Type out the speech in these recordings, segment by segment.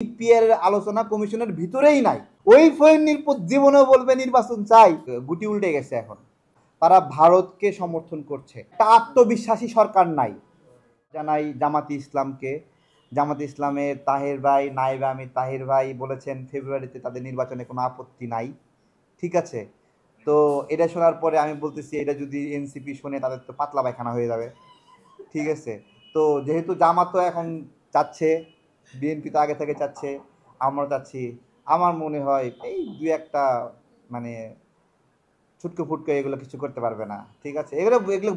Peer আলোচনা কমিশনের ভিতরেই নাই। ওই ফয়নির জীবনেও বলবে নির্বাচন চাই, গুটি উল্টে গেছে। এখন তারা ভারতকে সমর্থন করছে। একটা আত্মবিশ্বাসী সরকার নাই। জানাই জামাতি ইসলামকে, জামাতি ইসলামের তাহের ভাই, নায়েবে আমির তাহের ভাই বলেছেন ফেব্রুয়ারিতে তাদের নির্বাচনে কোনো আপত্তি নাই। ঠিক আছে, তো এটা শোনার পরে আমি বলতেছি এটা যদি এনসিপি শোনে তাদের তো পাতলা পায়খানা হয়ে যাবে। ঠিক আছে, তো যেহেতু জামাতও এখন চাচ্ছে, বিএনপি তো আগে থেকে চাচ্ছে, আমরা চাচ্ছি, আমার মনে হয় এই দুই একটা মানে ছুটকে ফুটকে এগুলো কিছু করতে পারবে না। ঠিক আছে, এগুলো এগুলো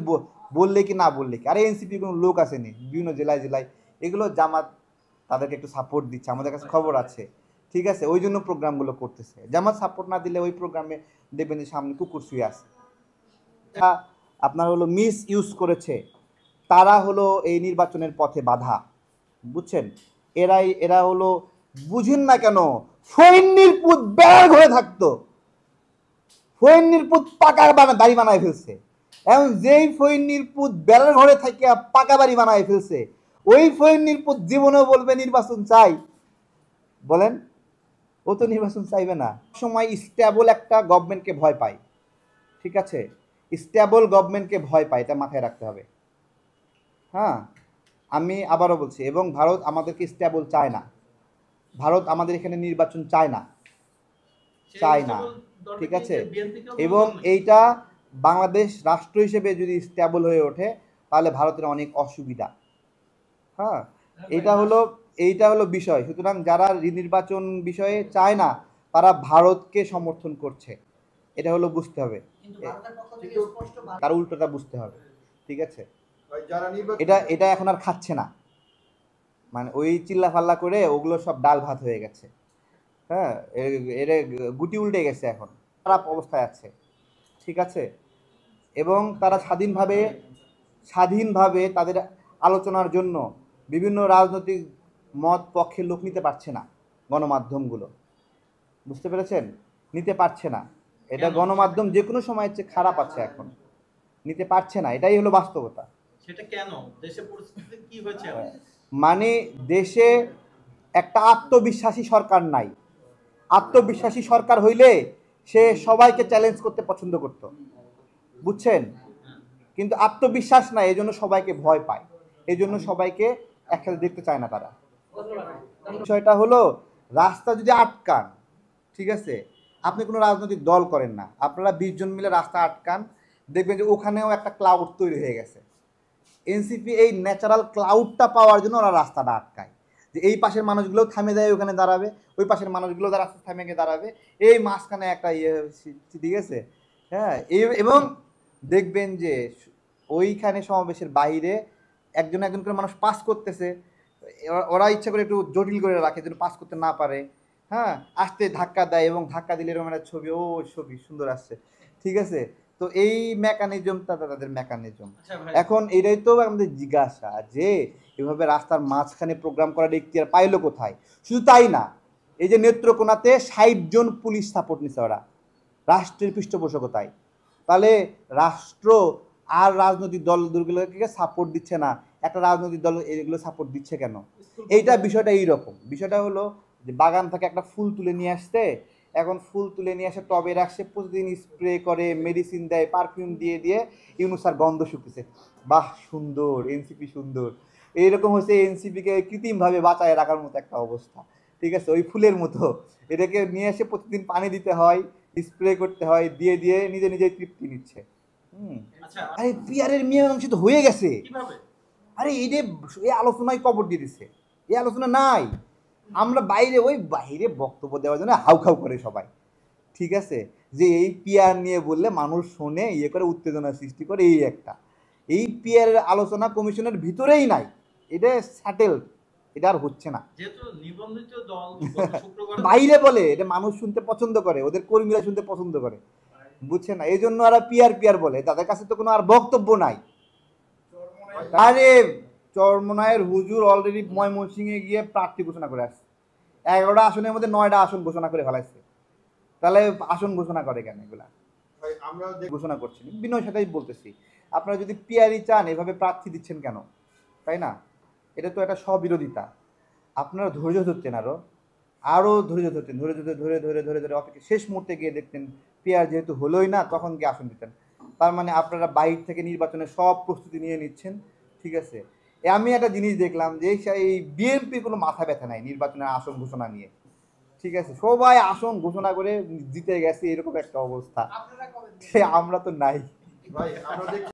বললে কি না বললে কি, আরে এনসিপি কোনো লোক আসেনি বিভিন্ন জেলায় জেলায়, এগুলো জামাত তাদেরকে একটু সাপোর্ট দিচ্ছে, আমাদের কাছে খবর আছে। ঠিক আছে, ওই জন্য প্রোগ্রামগুলো করতেছে। জামাত সাপোর্ট না দিলে ওই প্রোগ্রামে দেখবেন যে সামনে কুকুর শুয়ে আছে। আপনার হলো মিস ইউজ করেছে, তারা হলো এই নির্বাচনের পথে বাধা। বুঝছেন, এরা হলো, বুঝেন না কেন, ফয়নির পুত বেড়ার ঘরে থাকতো, ফয়নির পুত পাকা বাড়ি বানায় ফেলছে। এখন যেই ফয়নির পুত বেড়ার ঘরে থেকে পাকা বাড়ি বানায় ফেলছে, ওই ফয়নির পুত জীবনেও বলবে নির্বাচন চাই? বলেন, ও তো নির্বাচন চাইবে না। সময় স্টেবল একটা গভর্নমেন্টকে ভয় পায়। ঠিক আছে, স্টেবল গভর্নমেন্টকে ভয় পায়, এটা মাথায় রাখতে হবে। হ্যাঁ, আমি আবারও বলছি, এবং ভারত আমাদেরকে স্টেবল চায় না। ভারত আমাদের এখানে নির্বাচন চায় না, চায় না। ঠিক আছে, এবং এইটা বাংলাদেশ রাষ্ট্র হিসেবে যদি স্টেবল হয়ে ওঠে তাহলে ভারতের অনেক অসুবিধা। হ্যাঁ, এইটা হলো বিষয়। সুতরাং যারা নির্বাচন বিষয়ে চায় না তারা ভারতকে সমর্থন করছে, এটা হলো বুঝতে হবে, তার উল্টোটা বুঝতে হবে। ঠিক আছে, এটা এটা এখন আর খাচ্ছে না, মানে ওই চিল্লা ফাল্লা করে ওগুলো সব ডাল ভাত হয়ে গেছে। হ্যাঁ, এর গুটি উল্টে গেছে, এখন খারাপ অবস্থায় আছে। ঠিক আছে, এবং তারা স্বাধীনভাবে তাদের আলোচনার জন্য বিভিন্ন রাজনৈতিক মত পক্ষের লোক নিতে পারছে না। গণমাধ্যমগুলো, বুঝতে পেরেছেন, নিতে পারছে না। এটা গণমাধ্যম যে কোনো সময়ের চেয়ে খারাপ আছে, এখন নিতে পারছে না, এটাই হলো বাস্তবতা। সেটা কেন, দেশের পরিস্থিতি কি হয়েছে? মানে দেশে একটা আত্মবিশ্বাসী সরকার নাই। আত্মবিশ্বাসী সরকার হইলে সে সবাইকে চ্যালেঞ্জ করতে পছন্দ করত, বুঝছেন, কিন্তু আত্মবিশ্বাস নাই, এই জন্য সবাইকে ভয় পায়, এই জন্য সবাইকে একসাথে দেখতে চায় না তারা। বিষয়টা হলো, রাস্তা যদি আটকান, ঠিক আছে, আপনি কোনো রাজনৈতিক দল করেন না, আপনারা 20 জন মিলে রাস্তা আটকান, দেখবেন যে ওখানেও একটা ক্লাউড তৈরি হয়ে গেছে। এনসিপি এই ন্যাচারাল ক্লাউডটা পাওয়ার জন্য ওরা রাস্তাটা আটকায়, যে এই পাশের মানুষগুলো থামে যায় ওখানে দাঁড়াবে, ওই পাশের মানুষগুলো রাস্তা থামে গিয়ে দাঁড়াবে, এই মাঝখানে একটা ঠিক আছে। হ্যাঁ, এবং দেখবেন যে ওইখানে সমাবেশের বাইরে একজন একজন করে মানুষ পাস করতেছে, ওরা ইচ্ছা করে একটু জটিল করে রাখে যেন পাস করতে না পারে। হ্যাঁ, আসতে ধাক্কা দেয়, এবং ধাক্কা দিলে এরকম একটা ছবি, ও ছবি সুন্দর আসছে। ঠিক আছে, তো এই মেকানিজমটা তাদের মেকানিজম। এখন এটাই তো আমাদের জিজ্ঞাসা, যে এভাবে রাস্তার মাঝখানে প্রোগ্রাম করার এখতিয়ার পাইলো কোথায়? শুধু তাই না, এই যে নেত্রকোনাতে 60 জন পুলিশ সাপোর্ট নিছে ওরা, রাষ্ট্রের পৃষ্ঠপোষকতায়। তাহলে রাষ্ট্র আর রাজনৈতিক দলগুলোকে সাপোর্ট দিচ্ছে না, একটা রাজনৈতিক দল এগুলো সাপোর্ট দিচ্ছে কেন? এইটা বিষয়টা এইরকম। বিষয়টা হলো যে বাগান থেকে একটা ফুল তুলে নিয়ে আসছে, এখন ফুল তুলে নিয়ে আসে টবে রাখছে, প্রতিদিন স্প্রে করে, মেডিসিন দেয়, পারফিউম দিয়ে দিয়ে ইউনুসার গন্ধ শুকতেছে। বাহ, সুন্দর এনসিপি, সুন্দর। এইরকম হচ্ছে এনসিপিকে কৃত্রিমভাবে বাঁচায় রাখার মতো একটা অবস্থা। ঠিক আছে, ওই ফুলের মতো এটাকে নিয়ে এসে প্রতিদিন পানি দিতে হয়, স্প্রে করতে হয়, দিয়ে দিয়ে নিজে নিজেই তৃপ্তি নিচ্ছে। আরে পিয়ারের মীমাংসা তো হয়ে গেছে। আরে এই আলোচনায় কবর দিয়ে দিচ্ছে, এই আলোচনা নাই। আমরা বাইরে বক্তব্য দেওয়ার জন্য হাউখাউ করে সবাই। ঠিক আছে, যে এই পিয়ার নিয়ে বললে মানুষ শোনে, ইয়ে করে, উত্তেজনা সৃষ্টি করে, এই একটা, এই পিয়ারের আলোচনা কমিশনের ভিতরেই নাই, এটা স্যাটেল, এটা আর হচ্ছে না। বাইরে বলে এটা মানুষ শুনতে পছন্দ করে, ওদের কর্মীরা শুনতে পছন্দ করে, বুঝছে না, এই জন্য ওরা পিয়ার পিয়ার বলে, তাদের কাছে তো কোনো আর বক্তব্য নাই। আরে চরমনায়ের হুজুর অলরেডি ময়মনসিংহে গিয়ে প্রার্থী ঘোষণা করে আসছে, 11টা আসনের মধ্যে 9টা আসন ঘোষণা করে ফেলাইছে। তাহলে আসন ঘোষণা করে কেন? এগুলা আমরা ঘোষণা করছি, বিনয়ের সাথেই বলতেছি, আপনারা যদি পিয়ারই চান এভাবে প্রার্থী দিচ্ছেন কেন? তাই না, এটা তো একটা স্ববিরোধিতা। আপনারা ধৈর্য ধরতেন আরো। আরও ধৈর্য ধরতেন, ধরে অপেক্ষা শেষ মুহূর্তে গিয়ে দেখতেন পেয়ার যেহেতু হলোই না, তখন গিয়ে আসন দিতেন। তার মানে আপনারা বাইরে থেকে নির্বাচনের সব প্রস্তুতি নিয়ে নিচ্ছেন, ঠিক আছে। আমি একটা জিনিস দেখলাম যে এই বিএনপি কোনো মাথা ব্যথা নাই নির্বাচনের আসন ঘোষণা নিয়ে, ঠিক আছে। সবাই আসন ঘোষণা করে জিতে গেছে, এরকম একটা অবস্থা। আমরা তো নাই। ভাই আমরা দেখছি